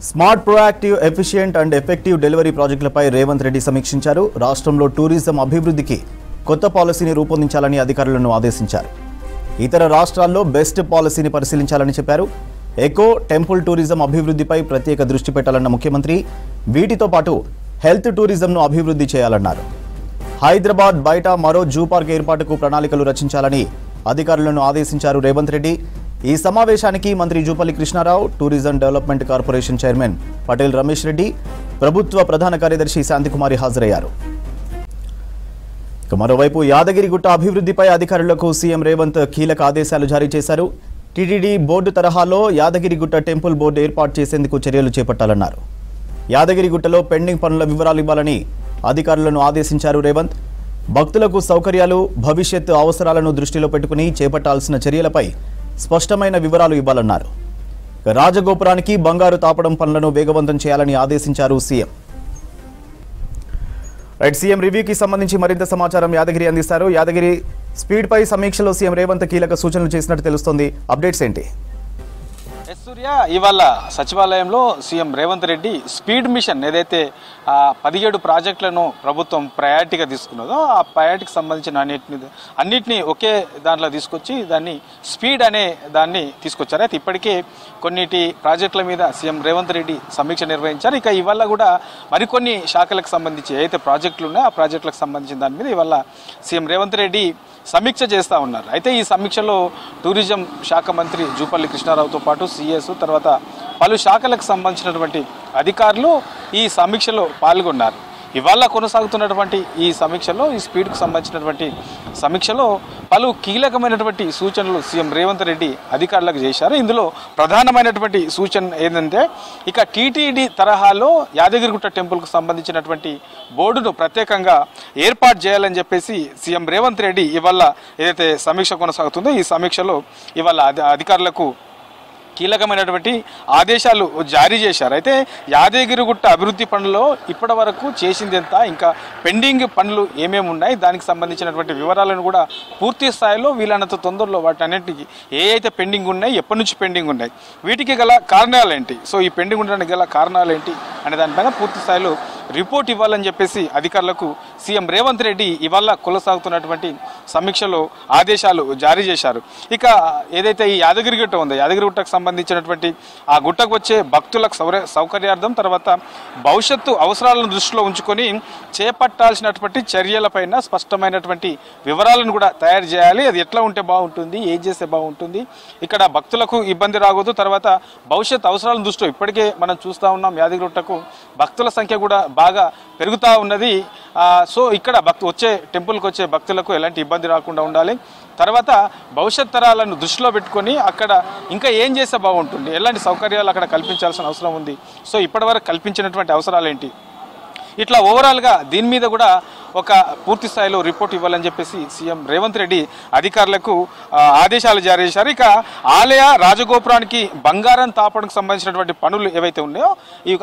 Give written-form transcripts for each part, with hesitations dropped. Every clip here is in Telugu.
Smart proactive efficient and effective delivery ప్రాజెక్టులపై రేవంత్ రెడ్డి సమీక్షించారు. రాష్ట్రంలో టూరిజం అభివృద్ధికి కొత్త పాలసీని రూపొందించాలని అధికారులను ఆదేశించారు. ఇతర రాష్ట్రాల్లో బెస్ట్ పాలసీని పరిశీలించాలని చెప్పారు. ఎకో టెంపుల్ టూరిజం అభివృద్ధిపై ప్రత్యేక దృష్టి పెట్టాలన్న ముఖ్యమంత్రి వీటితో పాటు హెల్త్ టూరిజంను అభివృద్ధి చేయాలన్నారు. హైదరాబాద్ బయట మరో జూ పార్క్ ఏర్పాటుకు ప్రణాళికలు రచించాలని అధికారులను ఆదేశించారు రేవంత్ రెడ్డి. ఈ సమావేశానికి మంత్రి Jupally Krishnarao, tourism development corporation chairman Patel Ramesh Reddy, ప్రభుత్వ ప్రధాన కార్యదర్శి శాంతికుమారి హాజరయ్యారు. మరోవైపు యాదగిరిగుట్ట అభివృద్ధిపై అధికారులకు సీఎం రేవంత్ కీలక ఆదేశాలు జారీ చేశారు. టీటీడీ బోర్డు తరహాలో యాదగిరిగుట్ట టెంపుల్ బోర్డు ఏర్పాటు చేసేందుకు చర్యలు చేపట్టాలన్నారు. యాదగిరిగుట్టలో పెండింగ్ పనుల వివరాలు ఇవ్వాలని అధికారులను ఆదేశించారు రేవంత్. భక్తులకు సౌకర్యాలు, భవిష్యత్ అవసరాలను దృష్టిలో పెట్టుకుని చేపట్టాల్సిన చర్యలపై స్పష్టమైన వివరాలు ఇవ్వాలన్నారు. రాజగోపురానికి బంగారు తాపడం పనులను వేగవంతం చేయాలని ఆదేశించారు సీఎం. సీఎం రివ్యూకి సంబంధించి మరింత సమాచారం యాదగిరి అందిస్తారు. యాదగిరి, స్పీడ్ పై సమీక్షలో సీఎం రేవంత్ కీలక సూచనలు చేసినట్టు తెలుస్తోంది. అప్డేట్స్ ఏంటి? సూర్య, ఇవాళ సచివాలయంలో CM Revanth Reddy speed mission ఏదైతే 17 ప్రాజెక్టులను ప్రభుత్వం ప్రయారిటీగా తీసుకున్నదో ఆ ప్రయారిటీకి సంబంధించిన అన్నిటినీ ఒకే దాంట్లో తీసుకొచ్చి దాన్ని స్పీడ్ అనే దాన్ని తీసుకొచ్చారు. అయితే ఇప్పటికే కొన్నిటి ప్రాజెక్టుల మీద సీఎం రేవంత్ రెడ్డి సమీక్ష నిర్వహించారు. ఇక ఇవాళ కూడా మరికొన్ని శాఖలకు సంబంధించి ఏదైతే ప్రాజెక్టులు ఉన్నాయో ఆ ప్రాజెక్టులకు సంబంధించిన దాని మీద ఇవాళ సీఎం రేవంత్ రెడ్డి సమీక్ష చేస్తూ ఉన్నారు. అయితే ఈ సమీక్షలో టూరిజం శాఖ మంత్రి జూపల్లి కృష్ణారావుతో పాటు సిఎస్ తర్వాత పలు శాఖలకు సంబంధించినటువంటి అధికారులు ఈ సమీక్షలో పాల్గొన్నారు. ఇవాళ కొనసాగుతున్నటువంటి ఈ సమీక్షలో, ఈ స్పీడ్కు సంబంధించినటువంటి సమీక్షలో పలు కీలకమైనటువంటి సూచనలు సీఎం రేవంత్ రెడ్డి అధికారులకు చేశారు. ఇందులో ప్రధానమైనటువంటి సూచన ఏంటంటే ఇక టీటీడీ తరహాలో యాదగిరిగుట్ట టెంపుల్కు సంబంధించినటువంటి బోర్డును ప్రత్యేకంగా ఏర్పాటు చేయాలని చెప్పేసి సీఎం రేవంత్ రెడ్డి ఇవాళ ఏదైతే సమీక్ష కొనసాగుతుందో ఈ సమీక్షలో ఇవాళ అధికారులకు కీలకమైనటువంటి ఆదేశాలు జారీ చేశారు. అయితే యాదగిరిగుట్ట అభివృద్ధి పనుల్లో ఇప్పటి వరకు చేసింది ఎంత, ఇంకా పెండింగ్ పనులు ఏమేమి ఉన్నాయి, దానికి సంబంధించినటువంటి వివరాలను కూడా పూర్తి స్థాయిలో వీలైనంత తొందరలో వాటి అన్నింటికి ఏ అయితే పెండింగ్ ఉన్నాయి, ఎప్పటి నుంచి పెండింగ్ ఉన్నాయి, వీటికి గల కారణాలు ఏంటి, సో ఈ పెండింగ్ ఉండడానికి గల కారణాలు ఏంటి అనే దానిపైన పూర్తి స్థాయిలో రిపోర్ట్ ఇవ్వాలని చెప్పేసి అధికారులకు సీఎం రేవంత్ రెడ్డి ఇవాళ కొనసాగుతున్నటువంటి సమీక్షలో ఆదేశాలు జారీ చేశారు. ఇక ఏదైతే ఈ యాదగిరిగుట్ట ఉందో, యాదగిరిగుట్టకు సంబంధించినటువంటి ఆ గుట్టకు వచ్చే భక్తులకు సౌకర్యార్థం తర్వాత భవిష్యత్తు అవసరాలను దృష్టిలో ఉంచుకొని చేపట్టాల్సినటువంటి చర్యలపైన స్పష్టమైనటువంటి వివరాలను కూడా తయారు చేయాలి. అది ఎట్లా ఉంటే బాగుంటుంది, ఏం చేస్తే బాగుంటుంది, ఇక్కడ భక్తులకు ఇబ్బంది రాకూడదు, తర్వాత భవిష్యత్ అవసరాలను దృష్టిలో ఇప్పటికే మనం చూస్తూ ఉన్నాం యాదగిరిగుట్టకు భక్తుల సంఖ్య కూడా బాగా పెరుగుతూ ఉన్నది. సో ఇక్కడ టెంపుల్కి వచ్చే భక్తులకు ఎలాంటి ఇబ్బంది రాకుండా ఉండాలి, తర్వాత భవిష్యత్ తరాలను దృష్టిలో పెట్టుకొని అక్కడ ఇంకా ఏం చేస్తే బాగుంటుంది, ఎలాంటి సౌకర్యాలు అక్కడ కల్పించాల్సిన అవసరం ఉంది, సో ఇప్పటివరకు కల్పించినటువంటి అవసరాలు ఏంటి, ఇట్లా ఓవరాల్గా దీని మీద కూడా ఒక పూర్తి స్థాయిలో రిపోర్ట్ ఇవ్వాలని చెప్పేసి సీఎం రేవంత్ రెడ్డి అధికారులకు ఆదేశాలు జారీ చేశారు. ఇక ఆలయ రాజగోపురానికి బంగారం తాపడానికి సంబంధించినటువంటి పనులు ఏవైతే ఉన్నాయో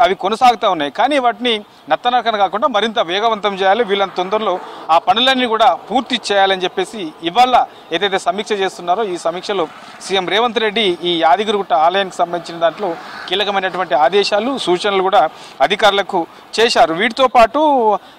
అవి కొనసాగుతూ ఉన్నాయి. కానీ వాటిని నత్తనకన కాకుండా మరింత వేగవంతం చేయాలి, వీళ్ళని తొందరలో ఆ పనులన్నీ కూడా పూర్తి చేయాలని చెప్పేసి ఇవాళ ఏదైతే సమీక్ష చేస్తున్నారో ఈ సమీక్షలో సీఎం రేవంత్ రెడ్డి ఈ యాదగిరిగుట్ట ఆలయానికి సంబంధించిన దాంట్లో కీలకమైనటువంటి ఆదేశాలు, సూచనలు కూడా అధికారులకు చేశారు. వీటితో పాటు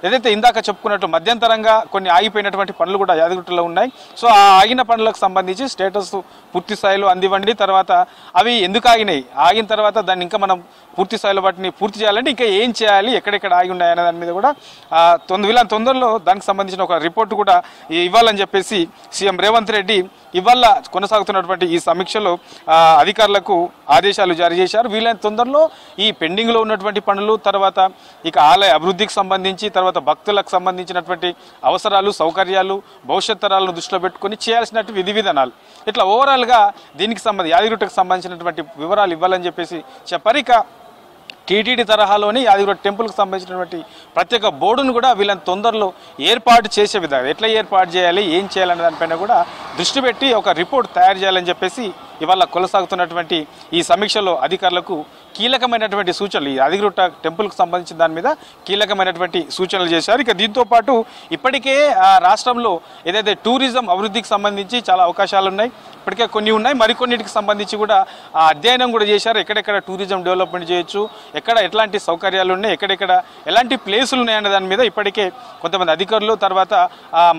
ఏదైతే ఇందాక చెప్పుకున్నట్టు మధ్యంతరంగా కొన్ని ఆగిపోయినటువంటి పనులు కూడా యాదగిరిగుట్టలో ఉన్నాయి. సో ఆ ఆగిన పనులకు సంబంధించి స్టేటస్ పూర్తి స్థాయిలో అందివ్వండి, తర్వాత అవి ఎందుకు ఆగినాయి, ఆగిన తర్వాత దాన్ని ఇంకా మనం పూర్తి స్థాయిలో వాటిని పూర్తి చేయాలంటే ఇంకా ఏం చేయాలి, ఎక్కడెక్కడ ఆగి ఉన్నాయి అనే దాని మీద కూడా తొందరలో దానికి సంబంధించిన ఒక రిపోర్ట్ కూడా ఇవ్వాలని చెప్పేసి సీఎం రేవంత్ రెడ్డి ఇవాళ కొనసాగుతున్నటువంటి ఈ సమీక్షలో అధికారులకు ఆదేశాలు జారీ చేశారు. వీలైన తొందరలో ఈ పెండింగ్లో ఉన్నటువంటి పనులు, తర్వాత ఇక ఆలయ అభివృద్ధికి సంబంధించి, తర్వాత భక్తులకు సంబంధించినటువంటి అవసరాలు, సౌకర్యాలు, భవిష్యత్ తరాలను దృష్టిలో పెట్టుకొని చేయాల్సినటువంటి విధి విధానాలు, ఇట్లా ఓవరాల్గా దీనికి యాదగిరిగుట్టకు సంబంధించినటువంటి వివరాలు ఇవ్వాలని చెప్పేసి చెప్పారు. ఇక టీటీడీ తరహాలోని యాదగిరిగుట్ట టెంపుల్కి సంబంధించినటువంటి ప్రత్యేక బోర్డును కూడా వీళ్ళని తొందరలో ఏర్పాటు చేసే విధంగా ఎట్లా ఏర్పాటు చేయాలి, ఏం చేయాలనే దానిపైన కూడా దృష్టి పెట్టి ఒక రిపోర్ట్ తయారు చేయాలని చెప్పేసి ఇవాళ కొనసాగుతున్నటువంటి ఈ సమీక్షలో అధికారులకు కీలకమైనటువంటి సూచనలు, ఈ యాదగిరిగుట్ట టెంపుల్కి సంబంధించిన దాని మీద కీలకమైనటువంటి సూచనలు చేశారు. ఇక దీంతో పాటు ఇప్పటికే రాష్ట్రంలో ఏదైతే టూరిజం అభివృద్ధికి సంబంధించి చాలా అవకాశాలు ఉన్నాయి, ఇప్పటికే కొన్ని ఉన్నాయి, మరికొన్నిటికి సంబంధించి కూడా అధ్యయనం కూడా చేశారు. ఎక్కడెక్కడ టూరిజం డెవలప్మెంట్ చేయొచ్చు, ఎక్కడ ఎట్లాంటి సౌకర్యాలు ఉన్నాయి, ఎక్కడెక్కడ ఎలాంటి ప్లేసులు ఉన్నాయన్న దాని మీద ఇప్పటికే కొంతమంది అధికారులు, తర్వాత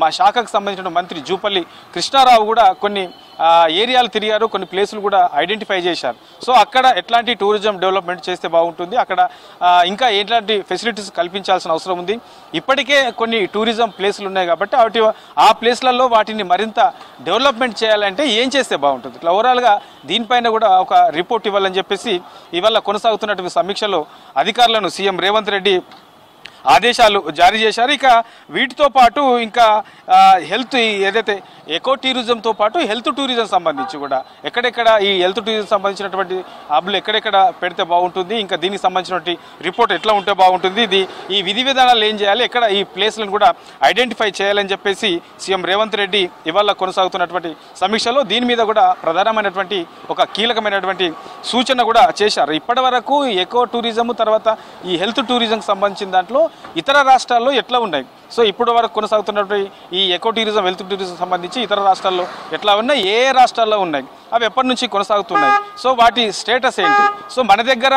మా శాఖకు సంబంధించిన మంత్రి జూపల్లి కృష్ణారావు కూడా కొన్ని ఏరియాలు తిరిగారు, కొన్ని ప్లేసులు కూడా ఐడెంటిఫై చేశారు. సో అక్కడ ఎట్లాంటి టూరిజం డెవలప్మెంట్ చేస్తే బాగుంటుంది, అక్కడ ఇంకా ఎట్లాంటి ఫెసిలిటీస్ కల్పించాల్సిన అవసరం ఉంది. ఇప్పటికే కొన్ని టూరిజం ప్లేసులు ఉన్నాయి కాబట్టి ఆ ప్లేస్లలో వాటిని మరింత డెవలప్మెంట్ చేయాలంటే ఏం చేస్తే బాగుంటుంది, ఇట్లా ఓవరాల్గా దీనిపైన కూడా ఒక రిపోర్ట్ ఇవ్వాలని చెప్పేసి ఇవాళ కొనసాగుతున్నటువంటి సమీక్షలో అధికారులను సీఎం రేవంత్ రెడ్డి ఆదేశాలు జారీ చేశారు. ఇక వీటితో పాటు ఇంకా హెల్త్, ఏదైతే ఎకో టూరిజంతో పాటు హెల్త్ టూరిజం సంబంధించి కూడా ఎక్కడెక్కడ ఈ హెల్త్ టూరిజం సంబంధించినటువంటి హబ్లు ఎక్కడెక్కడ పెడితే బాగుంటుంది, ఇంకా దీనికి సంబంధించినటువంటి రిపోర్ట్ ఎట్లా ఉంటే బాగుంటుంది, ఈ విధి విధానాలు ఏం చేయాలి, ఎక్కడ ఈ ప్లేస్లను కూడా ఐడెంటిఫై చేయాలని చెప్పేసి సీఎం రేవంత్ రెడ్డి ఇవాళ కొనసాగుతున్నటువంటి సమీక్షలో దీని మీద కూడా ప్రధానమైనటువంటి ఒక కీలకమైనటువంటి సూచన కూడా చేశారు. ఇప్పటి వరకు ఎకో టూరిజం తర్వాత ఈ హెల్త్ టూరిజంకి సంబంధించిన దాంట్లో ఇతర రాష్ట్రాల్లో ఎట్లా ఉన్నాయి, సో ఇప్పుడు వరకు కొనసాగుతున్నటువంటి ఈ ఎకో టూరిజం హెల్త్ టూరిజం సంబంధించి ఇతర రాష్ట్రాల్లో ఎట్లా ఉన్నాయి, ఏ రాష్ట్రాల్లో ఉన్నాయి, అవి ఎప్పటి నుంచి కొనసాగుతున్నాయి, సో వాటి స్టేటస్ ఏంటి, సో మన దగ్గర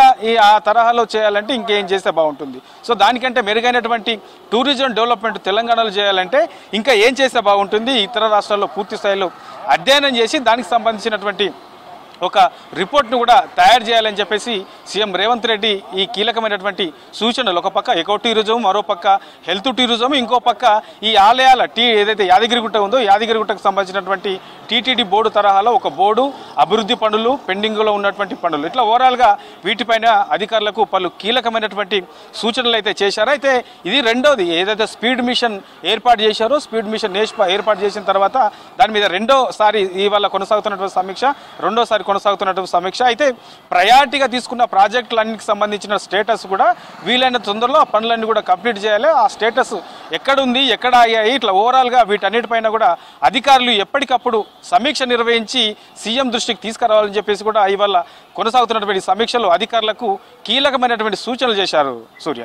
ఆ తరహాలో చేయాలంటే ఇంకేం చేస్తే బాగుంటుంది, సో దానికంటే మెరుగైనటువంటి టూరిజం డెవలప్మెంట్ తెలంగాణలో చేయాలంటే ఇంకా ఏం చేస్తే బాగుంటుంది, ఇతర రాష్ట్రాల్లో పూర్తి స్థాయిలో అధ్యయనం చేసి దానికి సంబంధించినటువంటి ఒక రిపోర్ట్ను కూడా తయారు చేయాలని చెప్పేసి సీఎం రేవంత్ రెడ్డి ఈ కీలకమైనటువంటి సూచనలు, ఒక పక్క ఎకో టూరిజం, మరో పక్క హెల్త్ టూరిజం, ఇంకో పక్క ఈ ఆలయాల ఏదైతే యాదగిరిగుట్ట ఉందో యాదగిరిగుట్టకు సంబంధించినటువంటి టీటీడీ బోర్డు తరహాలో ఒక బోర్డు, అభివృద్ధి పనులు, పెండింగ్లో ఉన్నటువంటి పనులు, ఇట్లా ఓవరాల్గా వీటిపైన అధికారులకు పలు కీలకమైనటువంటి సూచనలు అయితే చేశారు. అయితే ఇది రెండోది, ఏదైతే స్పీడ్ మిషన్ ఏర్పాటు చేశారో స్పీడ్ మిషన్ ఏర్పాటు చేసిన తర్వాత దాని మీద రెండోసారి ఇవాళ కొనసాగుతున్నటువంటి సమీక్ష, రెండోసారి కొనసాగుతున్నటువంటి సమీక్ష. అయితే ప్రయారిటీగా తీసుకున్న ప్రాజెక్టులన్నిటికి సంబంధించిన స్టేటస్ కూడా వీలైన తొందరలో ఆ పనులన్నీ కూడా కంప్లీట్ చేయాలి. ఆ స్టేటస్ ఎక్కడుంది, ఎక్కడ అయ్యాయి, ఇట్లా ఓవరాల్గా వీటన్నిటిపైన కూడా అధికారులు ఎప్పటికప్పుడు సమీక్ష నిర్వహించి సీఎం దృష్టికి తీసుకురావాలని చెప్పేసి కూడా ఇవాళ కొనసాగుతున్నటువంటి సమీక్షలో అధికారులకు కీలకమైనటువంటి సూచనలు చేశారు. సూర్య.